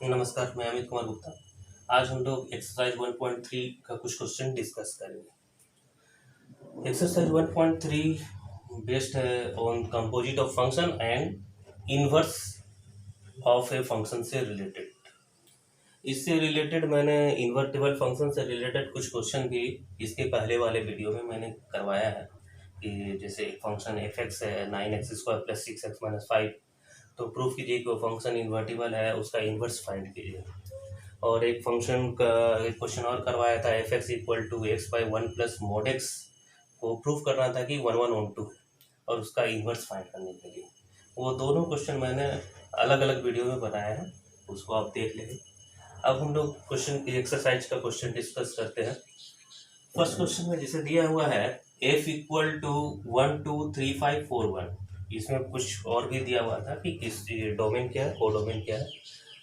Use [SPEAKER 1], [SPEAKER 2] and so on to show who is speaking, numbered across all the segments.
[SPEAKER 1] नमस्कार, मैं अमित कुमार गुप्ता। आज हम लोग एक्सरसाइज 1.3 का कुछ क्वेश्चन डिस्कस करेंगे। एक्सरसाइज 1.3 बेस्ड है on composite of function and inverse of a function से रिलेटेड। इससे रिलेटेड मैंने इन्वर्टिबल फंक्शन से रिलेटेड कुछ क्वेश्चन भी इसके पहले वाले वीडियो में मैंने करवाया है कि जैसे एक फंक्शन एफ एक्स है 9x² + 6x - 5, तो प्रूफ कीजिए कि वो फंक्शन इन्वर्टिबल है, उसका इन्वर्स फाइंड कीजिए। और एक फंक्शन का एक क्वेश्चन और करवाया था F x equal to x/1 + mod x, को प्रूफ करना था कि 1 1 1 2 और उसका इन्वर्स फाइंड करने के लिए। वो दोनों क्वेश्चन मैंने अलग अलग वीडियो में बनाया है, उसको आप देख लेंगे। अब हम लोग क्वेश्चन एक्सरसाइज का क्वेश्चन डिस्कस करते हैं। फर्स्ट क्वेश्चन में जैसे दिया हुआ है f इक्वल टू 1 2 3 5 4 1। इसमें कुछ और भी दिया हुआ था कि किस डोमेन क्या है, कोडोमेन क्या है,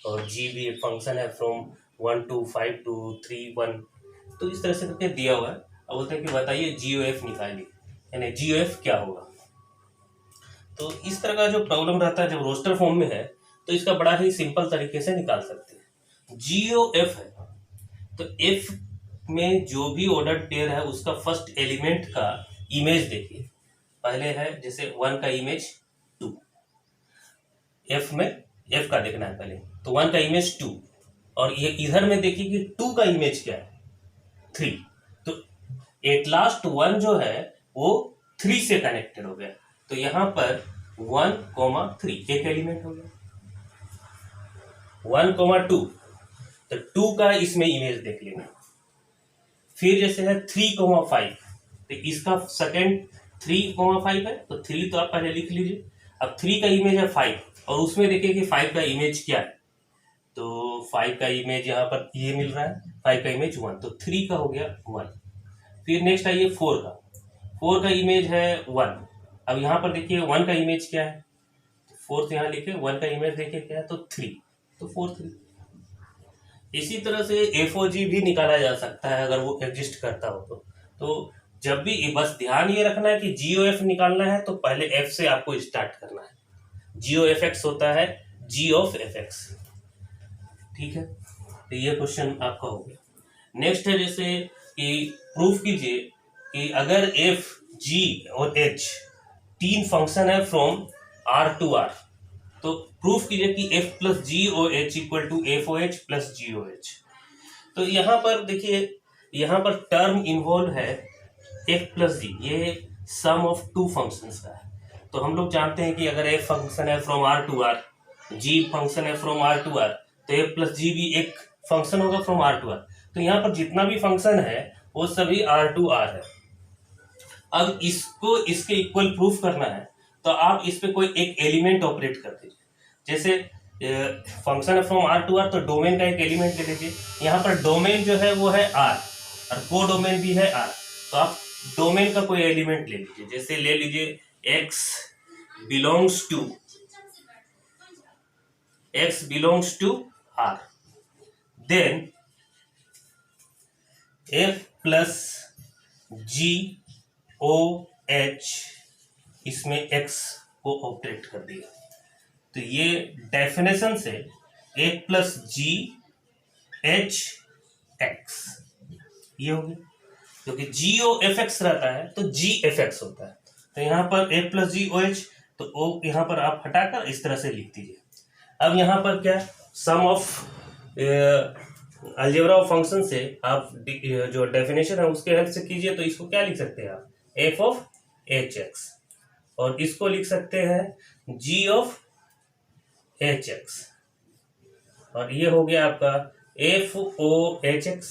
[SPEAKER 1] और g भी एक फंक्शन है फ्रॉम 1 2 5 2 3 1। तो इस तरह से करके दिया हुआ है। अब बोलते हैं कि बताइए GOF निकालिए, यानी GOF क्या होगा। तो इस तरह का जो प्रॉब्लम रहता है जब रोस्टर फॉर्म में है तो इसका बड़ा ही सिंपल तरीके से निकाल सकते हैं। GOF है तो F में जो भी ऑर्डर्ड पेयर है उसका फर्स्ट एलिमेंट का इमेज देखिए। पहले है जैसे 1 का इमेज 2, F में F का देखना है पहले, तो 1 का इमेज 2, और ये इधर में देखिए कि 2 का इमेज क्या है 3। तो एट लास्ट 1 जो है वो 3 से कनेक्टेड हो गया, तो यहां पर 1 3 एक एलिमेंट हो गया। 1 2 तो 2 का इसमें इमेज देख लेंगे। फिर जैसे है 3 5, तो इसका सेकंड 3 5 है, तो 3 तो आप पहले लिख लीजिए। अब 3 का इमेज है 5, और उसमें देखिए कि 5 का इमेज क्या है, तो 5 का इमेज यहाँ पर ये मिल रहा है, 5 का इमेज 1, तो 3 का हो गया 1। फिर नेक्स्ट आइए 4 का, 4 का इमेज है 1। अब यहाँ पर देखिए 1 का इमेज क्या है, फोर्थ यहाँ लिखे, 1 का इमेज देखिए क्या है, तो 3, तो 4 3। इसी तरह से एफओजी भी निकाला जा सकता है अगर वो एग्जिस्ट करता हो तो जब भी बस ध्यान ये रखना है कि GOF निकालना है तो पहले F से आपको स्टार्ट करना है। GOFX होता है G ऑफ FX, ठीक है। तो ये क्वेश्चन आपका हो गया। नेक्स्ट है जैसे कि प्रूफ कीजिए कि अगर F, G और H तीन फंक्शन है फ्रॉम R to R, तो प्रूफ कीजिए कि F plus GOH equal to FOH plus GOH। तो यहाँ पर देखिए, यहाँ पर टर्म इन्वॉल्व है F प्लस G, ये सम ऑफ टू फंक्शंस का है। तो हम लोग जानते हैं कि अगर F फंक्शन है from R to R, G function है फ्रॉम R to R, तो F प्लस G भी एक फंक्शन होगा फ्रॉम R to R। तो यहाँ पर जितना भी फंक्शन है वो सभी R to R है। अब इसको इसके इक्वल प्रूफ करना है तो आप इस पे कोई एक एलिमेंट ऑपरेट कर दीजिए। जैसे फंक्शन है फ्रॉम R to R, तो डोमेन का एक एलिमेंट ले लीजिए। यहाँ पर डोमेन जो है वो है R और को डोमेन भी है R, तो आप डोमेन का कोई एलिमेंट ले लीजिए। जैसे ले लीजिए x belongs to R, then F plus GOH इसमें x को ऑपरेट कर दिया। तो ये डेफिनेशन से एक प्लस GH x ये हो गया, क्योंकि GOFX रहता है तो GFX होता है। तो यहाँ पर एक प्लस GOH, तो ओ यहाँ पर आप हटाकर इस तरह से लिख दीजिए। अब यहाँ पर क्या, सम ऑफ अलजेब्रा ऑफ फंक्शन से आप जो डेफिनेशन है उसके हेल्प से कीजिए। तो इसको क्या लिख सकते हैं आप, F ऑफ HX, और इसको लिख सकते हैं G ऑफ HX, और ये हो गया आपका FOHX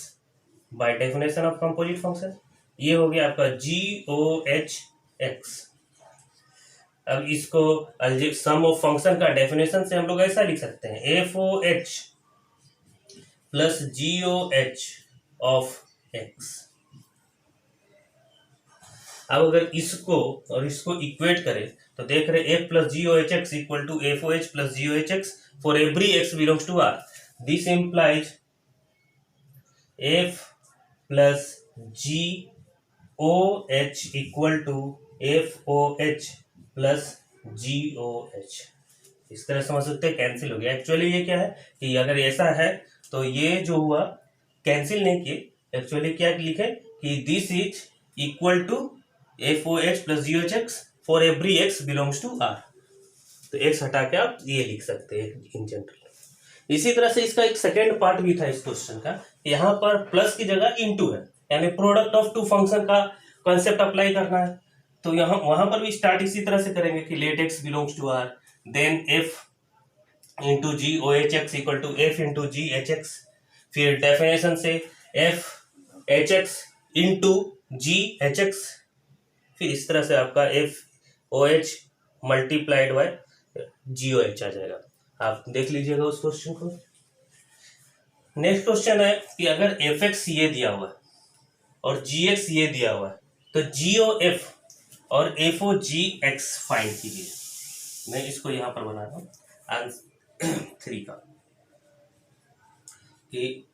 [SPEAKER 1] by definition of composite function. ये हो गया आपका GOHX। अब इसको सम ऑफ फंक्शन का डेफिनेशन से हम लोग ऐसा लिख सकते हैं FOH plus GOH of X। अब अगर इसको और इसको इक्वेट करें तो देख रहे F plus GOHX equal to FOH plus GOHX for every x belongs to R। This implies F plus GOH equal to FOH plus GOH। इस तरह समझ सकते हैं, कैंसिल हो गया। एक्चुअली ये क्या है कि अगर ऐसा है तो ये जो हुआ कैंसिल नहीं किए, एक्चुअली क्या लिखे कि this is equal to F O H plus G H X for every X belongs to R. तो एक्स हटा के आप ये लिख सकते हैं इन जनरल। इसी तरह से इसका एक सेकेंड पार्ट भी था इस क्वेश्चन का, यहाँ पर प्लस की जगह इनटू है, यानी प्रोडक्ट ऑफ टू फंक्शन का कॉन्सेप्ट अप्लाई करना है। तो यहाँ वहां पर भी स्टार्ट इसी तरह से करेंगे कि let x belongs to R, then f into g o h x equal to f into g H x, फिर डेफिनेशन से f h x into g H x, फिर इस तरह से आपका f O h multiplied by g o h आ जाएगा। आप देख लीजिएगा उस क्वेश्चन को। नेक्स्ट क्वेश्चन है कि अगर एफ एक्स ये दिया हुआ है और जी एक्स ये दिया हुआ है, तो जी ओ एफ और एफ ओ जी एक्स फाइंड कीजिए। मैं इसको यहां पर बना रहा हूं आंसर 3 का, कि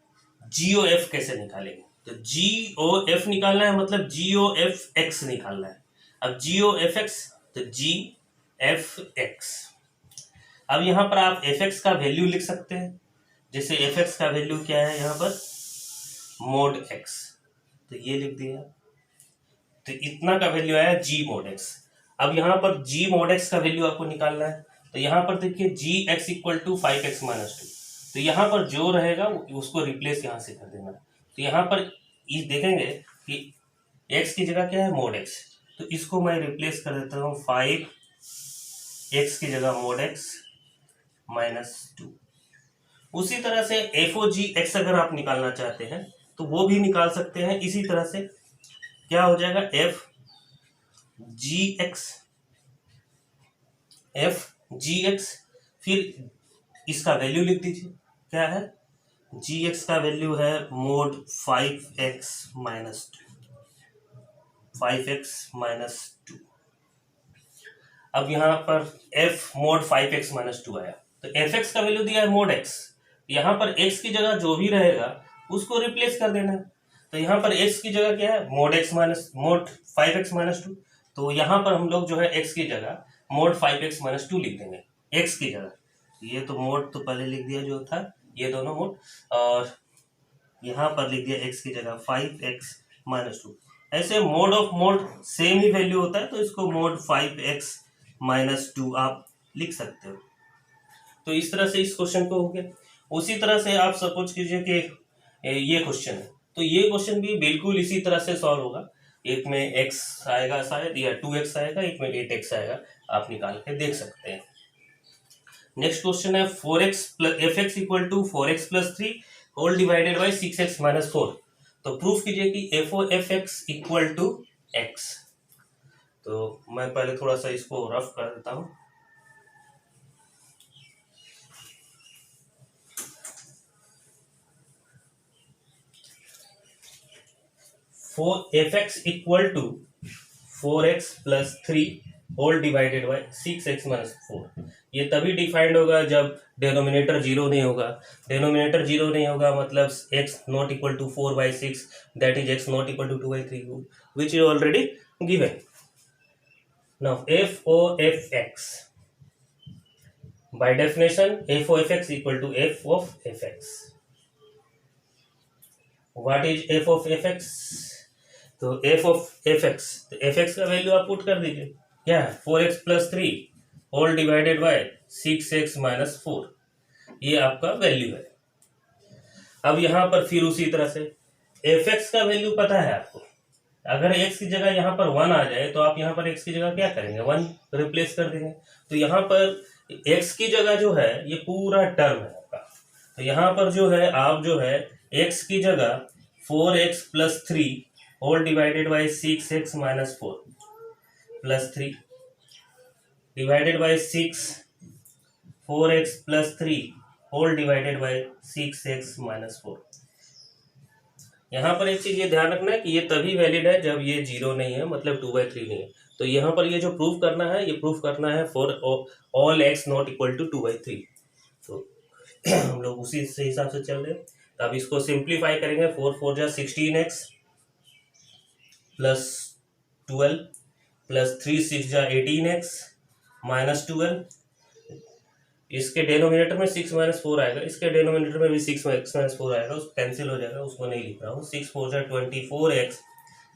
[SPEAKER 1] जी ओ एफ कैसे निकालेंगे। तो जी ओ एफ निकालना है मतलब जी ओ एफ एक्स निकालना है। अब जी ओ एफ एक्स तो जी एफ एक्स। अब यहां पर आप एफ एक्स का वैल्यू लिख सकते हैं, जैसे एफ एक्स का वैल्यू क्या है यहाँ पर मोड एक्स, तो ये लिख दिया। तो इतना का वैल्यू आया जी मोड एक्स। अब यहाँ पर जी मोड एक्स का वैल्यू आपको निकालना है, तो यहाँ पर देखिए g x equal to 5x minus 2, तो यहाँ पर जो रहेगा उसको रिप्लेस यहाँ से कर देना। तो यहाँ पर इस देखेंगे कि x की जगह क्या है मोड x, तो इसको मैं रिप्लेस कर देता हूँ 5x की जगह मोड x माइनस 2। उसी तरह से एफ ओ जी एक्स अगर आप निकालना चाहते हैं तो वो भी निकाल सकते हैं इसी तरह से। क्या हो जाएगा F G x, F G x, फिर इसका वैल्यू लिख दीजिए क्या है, जी एक्स का वैल्यू है मोड 5x माइनस 2। अब यहाँ पर f मोड 5x माइनस 2 आया, तो fx का वैल्यू दिया है मोड x, यहाँ पर x की जगह जो भी रहेगा उसको रिप्लेस कर देना है। तो यहाँ पर x की जगह क्या है मोड 5x माइनस 2, तो यहाँ पर हम लोग जो है x की जगह मोड 5x माइनस 2 लिख देंगे x की जगह। ये तो मोड तो पहले लिख दिया जो था, ये दोनों मोड, और यहाँ पर लिख दिया x की जगह 5x माइनस 2। ऐसे mode of mode same he value होता है, तो इसको मोड 5x माइनस 2 आप लिख सकते हो। तो इस तरह से इस क्वेश्चन को हो गया। उसी तरह से आप सपोज कीजिए कि ये क्वेश्चन है, तो ये क्वेश्चन भी बिल्कुल इसी तरह से सॉल्व होगा। एक में x आएगा शायद या 2x आएगा, एक में 8x आएगा, आप निकाल के देख सकते हैं। नेक्स्ट क्वेश्चन है 4x plus F x equal to 4x plus 3 whole divided by 6x minus 4। तो प्रूफ कीजिए कि F O F x equal to X. तो मैं पहले थोड़ा सा इसको रफ कर देता हूं। Four F x equal to 4x plus 3 whole divided by 6x minus 4। ये तभी डिफाइंड होगा जब डेनोमिनेटर जीरो नहीं होगा। डेनोमिनेटर जीरो नहीं होगा मतलब x not equal to 4/6, that is x not equal to 2/3, which is already given. Now F O F X, by definition f of fx equal to f of fx. What is f of fx? तो f of fx, तो fx का value आप put कर दीजिए, क्या है 4x plus 3 whole divided by 6x minus 4, ये आपका वैल्यू है। अब यहाँ पर फिर उसी तरह से fx का वैल्यू पता है आपको, अगर x की जगह यहाँ पर 1 आ जाए तो आप यहाँ पर x की जगह क्या करेंगे 1 रिप्लेस कर देंगे। तो यहाँ पर x की जगह जो है ये पूरा टर्म है आपका, तो यहाँ पर जो है आप जो है x की जगह 4x plus 3 whole divided by 6x minus 4 plus 3 divided by 6 4x plus 3 whole divided by 6x minus 4। यहाँ पर एक चीज ये ध्यान रखना है कि ये तभी वैलिड है जब ये जीरो नहीं है, मतलब 2/3 नहीं है। तो यहाँ पर ये जो प्रूफ करना है, ये प्रूफ करना है for all x not equal to 2/3। तो हम लोग उसी से हिसाब से चल रहे हैं। तो अब इसको सिंप्लीफाई करेंगे, 4 4 जा 16x प्लस 12 प्लस 3 6 जा 18x माइनस 12 इसके डेनोमिनेटर में 6 - 4 आएगा, इसके डेनोमिनेटर में भी 6 - 4 आएगा, उसको कैंसिल हो जाएगा, उसको नहीं लिख रहा हूँ। 6 4 जा 24x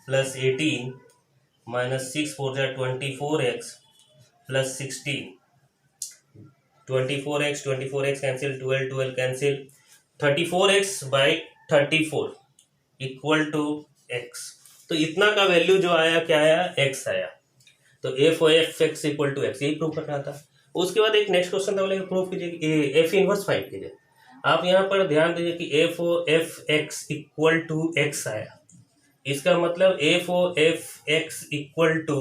[SPEAKER 1] प्लस 18 माइनस 6 4 जा 24x plus 16, 24x cancel, 12 cancel, 34x by 34 equal to x। तो इतना का वैल्यू जो आया क्या आया, x आया। तो F O F x equal to X, यही प्रूव करना था। उसके बाद एक नेक्स्ट क्वेश्चन था, बोले प्रूव कीजिए एफ इनवर्स फाइंड कीजिए। आप यहाँ पर ध्यान दीजिए कि F O F x equal to x आया, इसका मतलब f O F x equal to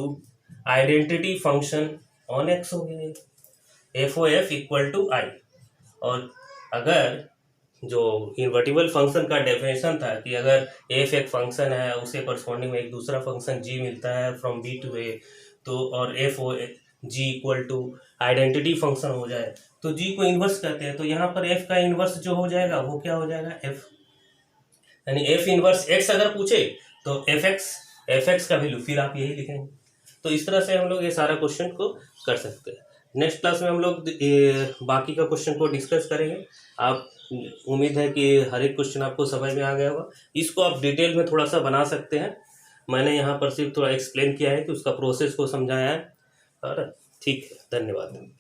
[SPEAKER 1] identity function on x हो गया, f O f equal to I. और अगर जो इन्वर्टिबल फंक्शन का डेफिनेशन था कि अगर एफ एक फंक्शन है, उसके करस्पॉन्डिंग में एक दूसरा फंक्शन जी मिलता है फ्रॉम बी टू ए, तो और F O G equal to identity function हो जाए तो जी को इन्वर्स कहते हैं। तो यहाँ पर एफ का इन्वर्स जो हो जाएगा वो क्या हो जाएगा, एफ, यानी एफ इन्वर्स एक्स अगर पूछे तो एफ एक्स का वैल्यू फिर आप यही लिखेंगे। तो इस तरह से हम लोग ये सारा क्वेश्चन को कर सकते हैं। नेक्स्ट क्लास में हम लोग बाकी का क्वेश्चन को डिस्कस करेंगे। आप उम्मीद है कि हर एक क्वेश्चन आपको समझ में आ गया होगा। इसको आप डिटेल में थोड़ा सा बना सकते हैं, मैंने यहाँ पर सिर्फ थोड़ा एक्सप्लेन किया है कि उसका प्रोसेस को समझाया है। और ठीक है, धन्यवाद।